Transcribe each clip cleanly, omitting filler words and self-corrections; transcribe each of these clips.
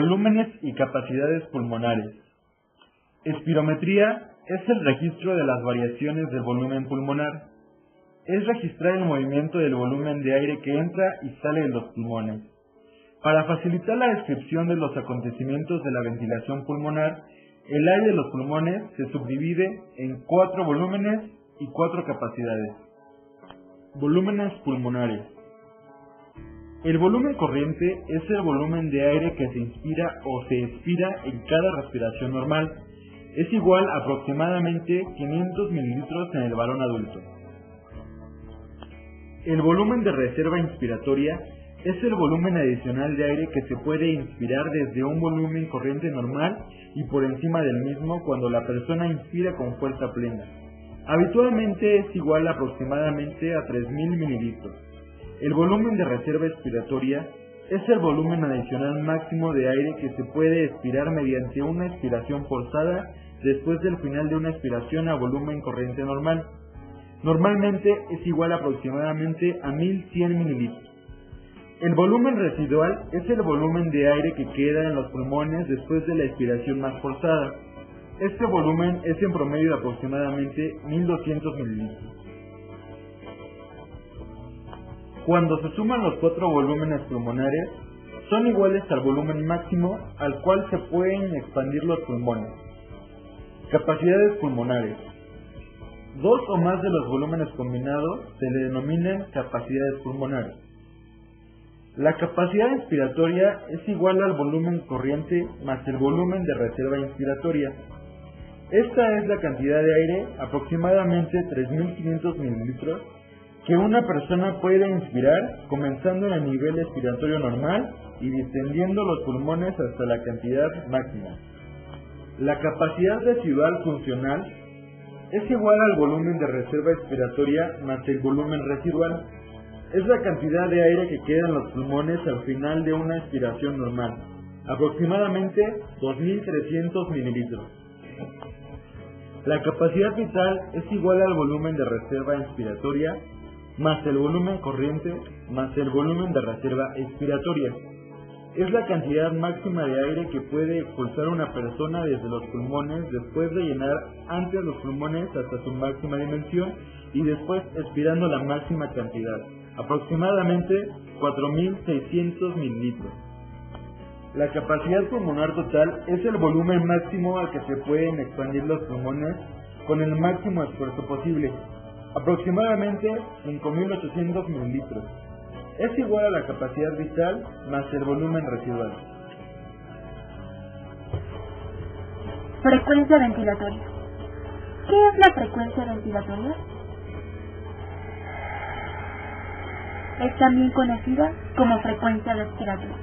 Volúmenes y capacidades pulmonares. Espirometría es el registro de las variaciones del volumen pulmonar. Es registrar el movimiento del volumen de aire que entra y sale de los pulmones. Para facilitar la descripción de los acontecimientos de la ventilación pulmonar, el aire de los pulmones se subdivide en 4 volúmenes y 4 capacidades. Volúmenes pulmonares. El volumen corriente es el volumen de aire que se inspira o se expira en cada respiración normal. Es igual a aproximadamente 500 mililitros en el varón adulto. El volumen de reserva inspiratoria es el volumen adicional de aire que se puede inspirar desde un volumen corriente normal y por encima del mismo cuando la persona inspira con fuerza plena. Habitualmente es igual aproximadamente a 3000 mililitros. El volumen de reserva expiratoria es el volumen adicional máximo de aire que se puede expirar mediante una expiración forzada después del final de una expiración a volumen corriente normal. Normalmente es igual aproximadamente a 1100 mililitros. El volumen residual es el volumen de aire que queda en los pulmones después de la expiración más forzada. Este volumen es en promedio de aproximadamente 1200 mililitros. Cuando se suman los 4 volúmenes pulmonares, son iguales al volumen máximo al cual se pueden expandir los pulmones. Capacidades pulmonares. 2 o más de los volúmenes combinados se le denominan capacidades pulmonares. La capacidad inspiratoria es igual al volumen corriente más el volumen de reserva inspiratoria. Esta es la cantidad de aire, aproximadamente 3500 mililitros, que una persona puede inspirar comenzando en el nivel expiratorio normal y distendiendo los pulmones hasta la cantidad máxima. La capacidad residual funcional es igual al volumen de reserva expiratoria más el volumen residual. Es la cantidad de aire que queda en los pulmones al final de una expiración normal, aproximadamente 2300 mililitros. La capacidad vital es igual al volumen de reserva inspiratoria más el volumen corriente más el volumen de reserva expiratoria. Es la cantidad máxima de aire que puede expulsar una persona desde los pulmones después de llenar antes los pulmones hasta su máxima dimensión y después expirando la máxima cantidad, aproximadamente 4600 mililitros. La capacidad pulmonar total es el volumen máximo al que se pueden expandir los pulmones con el máximo esfuerzo posible, aproximadamente 5800 mililitros. Es igual a la capacidad vital más el volumen residual. Frecuencia ventilatoria. ¿Qué es la frecuencia ventilatoria? Es también conocida como frecuencia respiratoria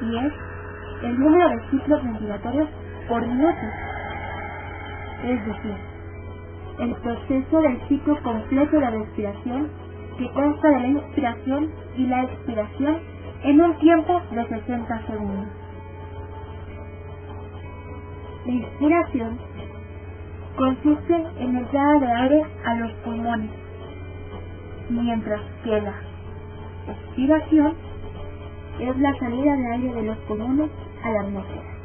y es el número de ciclos ventilatorios por minuto, es decir, el proceso del ciclo completo de respiración que consta de la inspiración y la expiración en un tiempo de 60 segundos. La inspiración consiste en la entrada de aire a los pulmones, mientras que la expiración es la salida de aire de los pulmones a la atmósfera.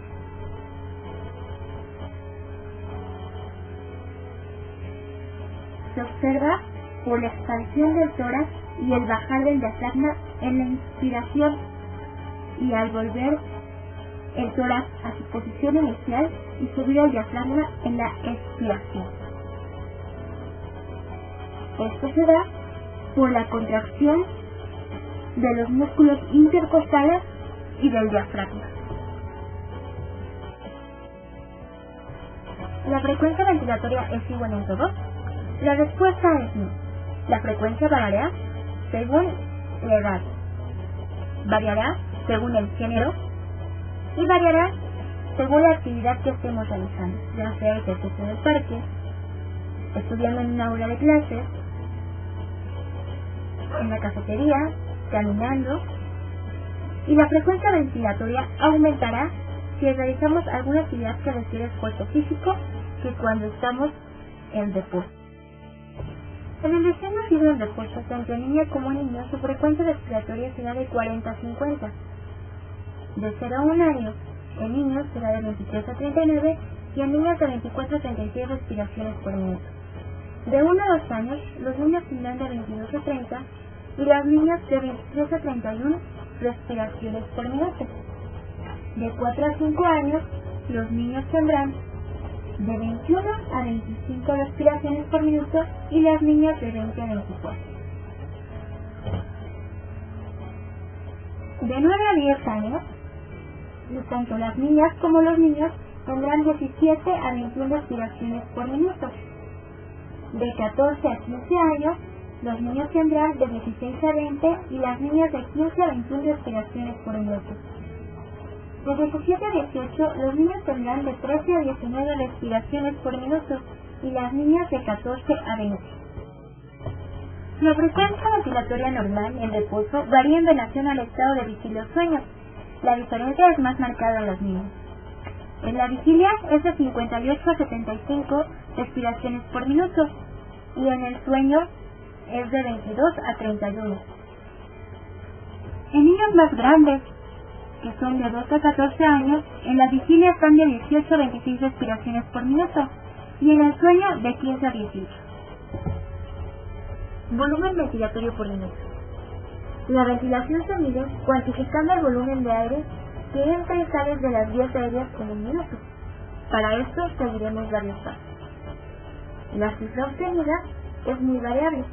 Se observa por la expansión del tórax y el bajar del diafragma en la inspiración y al volver el tórax a su posición inicial y subir el diafragma en la expiración. Esto se da por la contracción de los músculos intercostales y del diafragma. ¿La frecuencia ventilatoria es igual en todos? La respuesta es no. La frecuencia variará según la edad, variará según el género y variará según la actividad que estemos realizando, ya sea ejercicio en el parque, estudiando en una aula de clases, en la cafetería, caminando, y la frecuencia ventilatoria aumentará si realizamos alguna actividad que requiere esfuerzo físico que cuando estamos en deporte. En el recién nacido en deporte, tanto en niña como en niño, su frecuencia respiratoria será de 40 a 50. De 0 a 1 año, en niños será de 23 a 39 y en niñas de 24 a 36 respiraciones por minuto. De 1 a 2 años, los niños tendrán de 22 a 30 y las niñas de 23 a 31 respiraciones por minuto. De 4 a 5 años, los niños tendrán de 21 a 25 respiraciones por minuto y las niñas de 20 a 24. De 9 a 10 años, tanto las niñas como los niños tendrán 17 a 21 respiraciones por minuto. De 14 a 15 años, los niños tendrán de 16 a 20 y las niñas de 15 a 21 respiraciones por minuto. De 17 a 18, los niños tendrán de 13 a 19 respiraciones por minuto y las niñas de 14 a 20. La frecuencia ventilatoria normal en reposo varía en relación al estado de vigilia o sueño. La diferencia es más marcada en los niños. En la vigilia es de 58 a 75 respiraciones por minuto y en el sueño es de 22 a 31. En niños más grandes, que son de 12 a 14 años, en la vigilia están de 18 a 26 respiraciones por minuto y en el sueño de 15 a 18. Volumen ventilatorio por minuto. La ventilación se mide cuantificando el volumen de aire que entra y sale de las vías aéreas en un minuto. Para esto seguiremos varios pasos. La cifra obtenida es muy variable.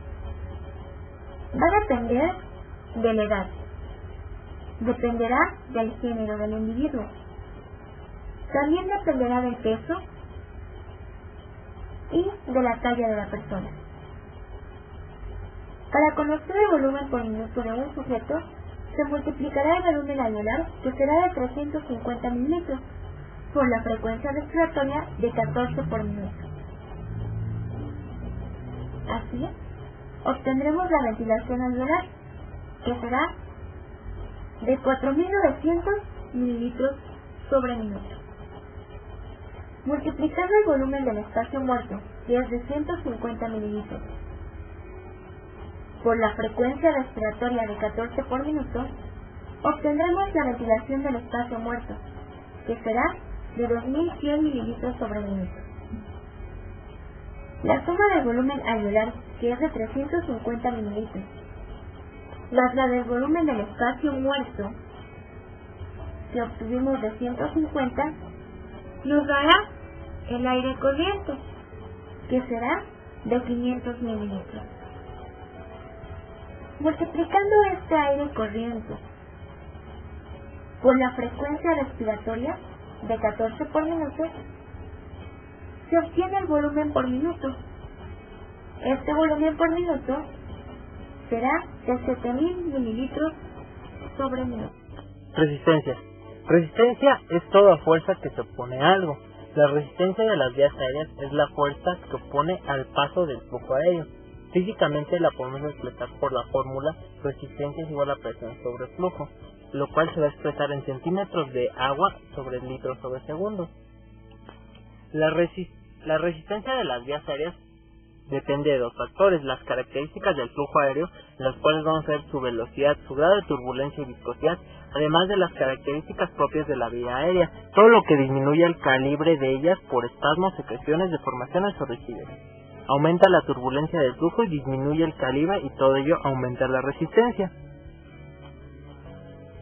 Va a depender de la edad. Dependerá del género del individuo. También dependerá del peso y de la talla de la persona. Para conocer el volumen por minuto de un sujeto, se multiplicará el volumen alveolar, que será de 350 mililitros, por la frecuencia respiratoria de 14 por minuto. Así, obtendremos la ventilación alveolar, que será de 4.900 mililitros sobre minuto. Multiplicando el volumen del espacio muerto, que es de 150 mililitros, por la frecuencia respiratoria de 14 por minuto, obtendremos la ventilación del espacio muerto, que será de 2.100 mililitros sobre minuto. La suma del volumen alveolar, que es de 350 mililitros, más la del volumen del espacio muerto, que obtuvimos de 150, nos dará el aire corriente, que será de 500 mililitros. Multiplicando este aire corriente por la frecuencia respiratoria de 14 por minuto, se obtiene el volumen por minuto. Este volumen por minuto será de 7.000 mililitros sobre minuto. Resistencia. Resistencia es toda fuerza que se opone a algo. La resistencia de las vías aéreas es la fuerza que opone al paso del flujo aéreo. Físicamente la podemos expresar por la fórmula resistencia es igual a presión sobre flujo, lo cual se va a expresar en centímetros de agua sobre litros sobre segundo. La resistencia de las vías aéreas depende de dos factores: las características del flujo aéreo, en las cuales vamos a ver su velocidad, su grado de turbulencia y viscosidad, además de las características propias de la vía aérea, todo lo que disminuye el calibre de ellas por espasmos, secreciones, deformaciones o rigidez. Aumenta la turbulencia del flujo y disminuye el calibre, y todo ello aumenta la resistencia.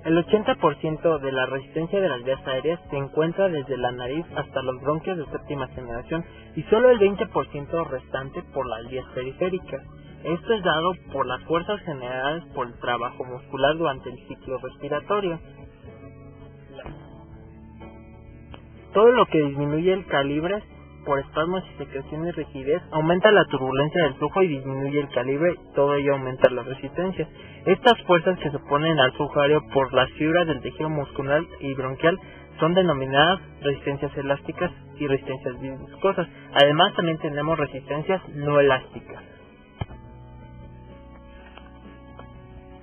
El 80% de la resistencia de las vías aéreas se encuentra desde la nariz hasta los bronquios de séptima generación y solo el 20% restante por las vías periféricas. Esto es dado por las fuerzas generadas por el trabajo muscular durante el ciclo respiratorio. Todo lo que disminuye el calibre por espasmos y secreciones y rigidez aumenta la turbulencia del flujo y disminuye el calibre, todo ello aumenta la resistencia. Estas fuerzas que se oponen al flujo aéreo por las fibras del tejido muscular y bronquial son denominadas resistencias elásticas y resistencias viscosas. Además también tenemos resistencias no elásticas.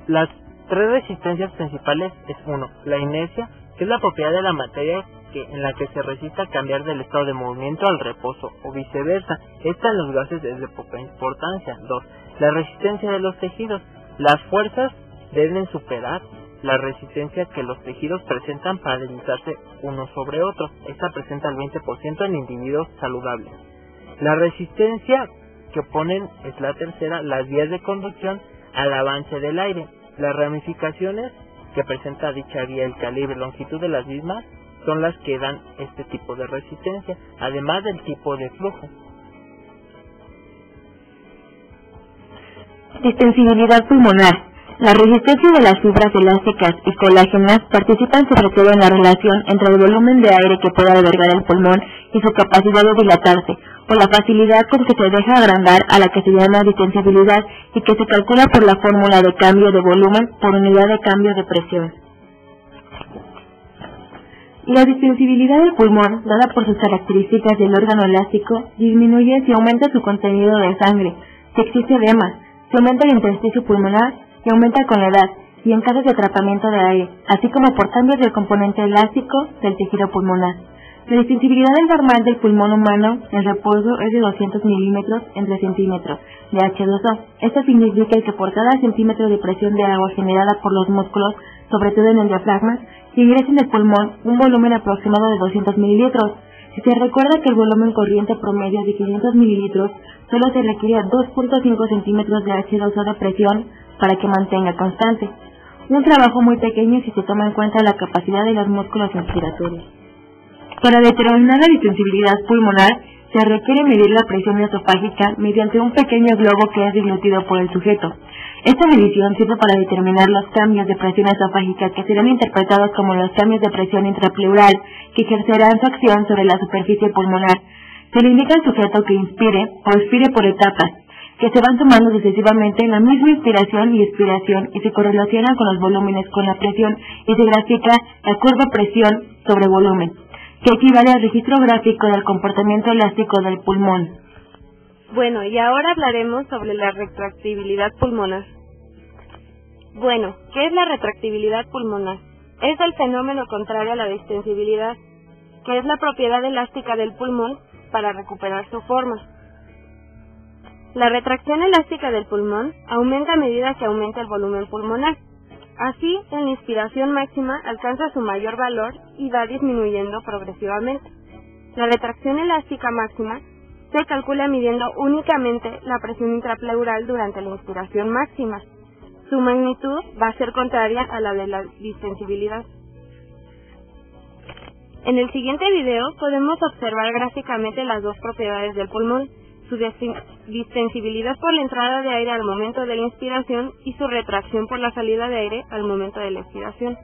Las tres resistencias principales es 1. La inercia, que es la propiedad de la materia en la que se resiste a cambiar del estado de movimiento al reposo o viceversa. Esta en los gases es de poca importancia. 2. La resistencia de los tejidos. Las fuerzas deben superar la resistencia que los tejidos presentan para deslizarse uno sobre otro. Esta presenta el 20% en individuos saludables. La resistencia que oponen es la tercera, las vías de conducción al avance del aire. Las ramificaciones que presenta dicha vía, el calibre y longitud de las mismas, son las que dan este tipo de resistencia, además del tipo de flujo. Distensibilidad pulmonar. La resistencia de las fibras elásticas y colágenas participan sobre todo en la relación entre el volumen de aire que puede albergar el pulmón y su capacidad de dilatarse, por la facilidad con que se deja agrandar, a la que se llama distensibilidad y que se calcula por la fórmula de cambio de volumen por unidad de cambio de presión. La distensibilidad del pulmón, dada por sus características del órgano elástico, disminuye si aumenta su contenido de sangre, si existe edema, si aumenta el intersticio pulmonar, y aumenta con la edad, y en casos de atrapamiento de aire, así como por cambios del componente elástico del tejido pulmonar. La distensibilidad normal del pulmón humano en reposo es de 200 milímetros en 3 centímetros de H2O. Esto significa que por cada centímetro de presión de agua generada por los músculos, sobre todo en el diafragma, se ingresa en el pulmón un volumen aproximado de 200 mililitros. Si se recuerda que el volumen corriente promedio de 500 mililitros, solo se requiere 2.5 centímetros de H2O de presión para que mantenga constante. Un trabajo muy pequeño si se toma en cuenta la capacidad de los músculos inspiratorios. Para determinar la distensibilidad pulmonar, se requiere medir la presión esofágica mediante un pequeño globo que es diglutido por el sujeto. Esta medición sirve para determinar los cambios de presión esofágica que serán interpretados como los cambios de presión intrapleural que ejercerán su acción sobre la superficie pulmonar. Se le indica al sujeto que inspire o expire por etapas, que se van sumando sucesivamente en la misma inspiración y expiración y se correlacionan con los volúmenes con la presión y se grafica la curva presión sobre volumen, que equivale al registro gráfico del comportamiento elástico del pulmón. Bueno, y ahora hablaremos sobre la retractibilidad pulmonar. Bueno, ¿qué es la retractibilidad pulmonar? Es el fenómeno contrario a la distensibilidad, que es la propiedad elástica del pulmón para recuperar su forma. La retracción elástica del pulmón aumenta a medida que aumenta el volumen pulmonar. Así, en la inspiración máxima alcanza su mayor valor y va disminuyendo progresivamente. La retracción elástica máxima se calcula midiendo únicamente la presión intrapleural durante la inspiración máxima. Su magnitud va a ser contraria a la de la distensibilidad. En el siguiente video podemos observar gráficamente las dos propiedades del pulmón, su distensibilidad por la entrada de aire al momento de la inspiración y su retracción por la salida de aire al momento de la expiración.